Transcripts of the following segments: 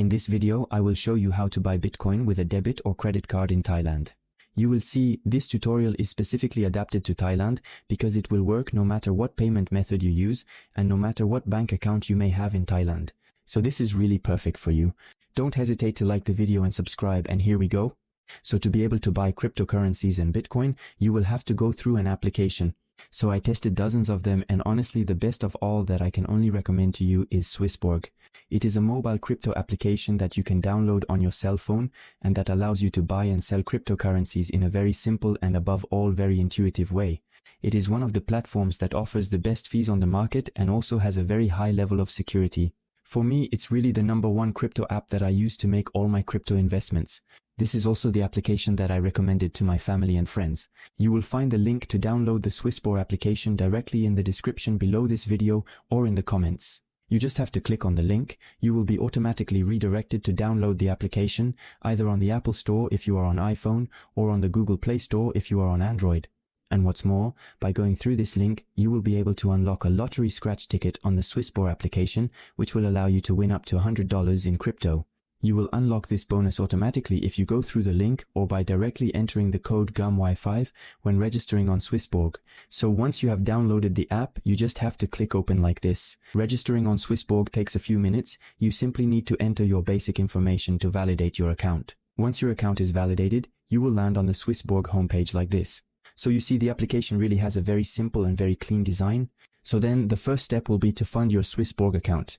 In this video, I will show you how to buy Bitcoin with a debit or credit card in Thailand. You will see this tutorial is specifically adapted to Thailand because it will work no matter what payment method you use and no matter what bank account you may have in Thailand. So this is really perfect for you. Don't hesitate to like the video and subscribe, and here we go. So to be able to buy cryptocurrencies and Bitcoin, you will have to go through an application. So I tested dozens of them, and honestly the best of all that I can only recommend to you is Swissborg. It is a mobile crypto application that you can download on your cell phone and that allows you to buy and sell cryptocurrencies in a very simple and above all very intuitive way. It is one of the platforms that offers the best fees on the market and also has a very high level of security. For me, it's really the #1 crypto app that I use to make all my crypto investments. This is also the application that I recommended to my family and friends. You will find the link to download the Swissborg application directly in the description below this video or in the comments. You just have to click on the link. You will be automatically redirected to download the application, either on the Apple Store if you are on iPhone or on the Google Play Store if you are on Android. And what's more, by going through this link, you will be able to unlock a lottery scratch ticket on the Swissborg application, which will allow you to win up to $100 in crypto. You will unlock this bonus automatically if you go through the link or by directly entering the code GUMY5 when registering on Swissborg. So once you have downloaded the app, you just have to click open like this. Registering on Swissborg takes a few minutes. You simply need to enter your basic information to validate your account. Once your account is validated, you will land on the Swissborg homepage like this. So you see the application really has a very simple and very clean design. So then the first step will be to fund your Swissborg account.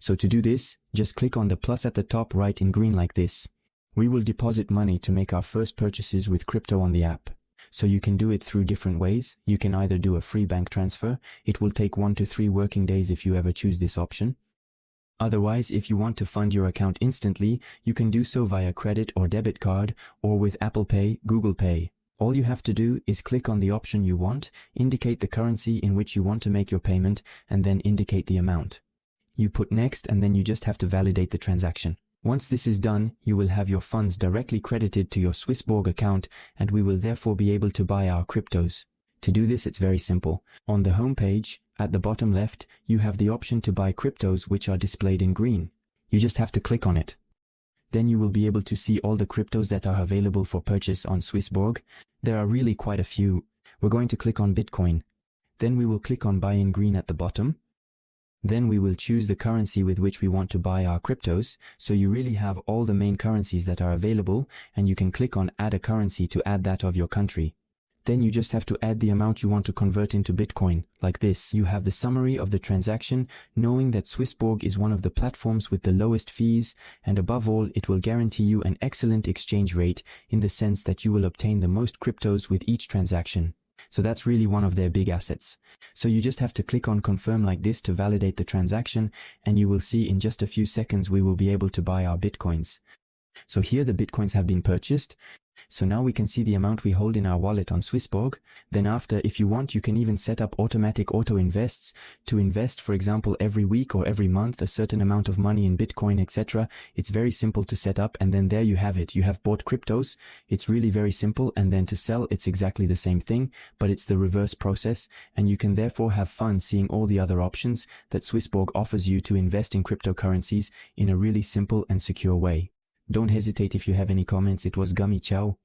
So to do this, just click on the plus at the top right in green like this. We will deposit money to make our first purchases with crypto on the app. So you can do it through different ways. You can either do a free bank transfer. It will take 1 to 3 working days if you ever choose this option. Otherwise, if you want to fund your account instantly, you can do so via credit or debit card or with Apple Pay, Google Pay. All you have to do is click on the option you want, indicate the currency in which you want to make your payment, and then indicate the amount. You put next, and then you just have to validate the transaction. Once this is done, you will have your funds directly credited to your Swissborg account, and we will therefore be able to buy our cryptos. To do this, it's very simple. On the home page, at the bottom left, you have the option to buy cryptos, which are displayed in green. You just have to click on it. Then you will be able to see all the cryptos that are available for purchase on Swissborg. There are really quite a few. We're going to click on Bitcoin. Then we will click on buy in green at the bottom. Then we will choose the currency with which we want to buy our cryptos, so you really have all the main currencies that are available, and you can click on add a currency to add that of your country. Then you just have to add the amount you want to convert into Bitcoin. Like this, you have the summary of the transaction, knowing that Swissborg is one of the platforms with the lowest fees, and above all, it will guarantee you an excellent exchange rate in the sense that you will obtain the most cryptos with each transaction. So that's really one of their big assets. So you just have to click on confirm like this to validate the transaction, and you will see in just a few seconds we will be able to buy our Bitcoins. So here the Bitcoins have been purchased. So now we can see the amount we hold in our wallet on Swissborg. Then after, if you want, you can even set up automatic auto invests to invest, for example, every week or every month a certain amount of money in Bitcoin, etc. It's very simple to set up, and then there you have it. You have bought cryptos. It's really very simple. And then to sell, it's exactly the same thing, but it's the reverse process, and you can therefore have fun seeing all the other options that Swissborg offers you to invest in cryptocurrencies in a really simple and secure way. Don't hesitate if you have any comments. It was Gummy. Ciao.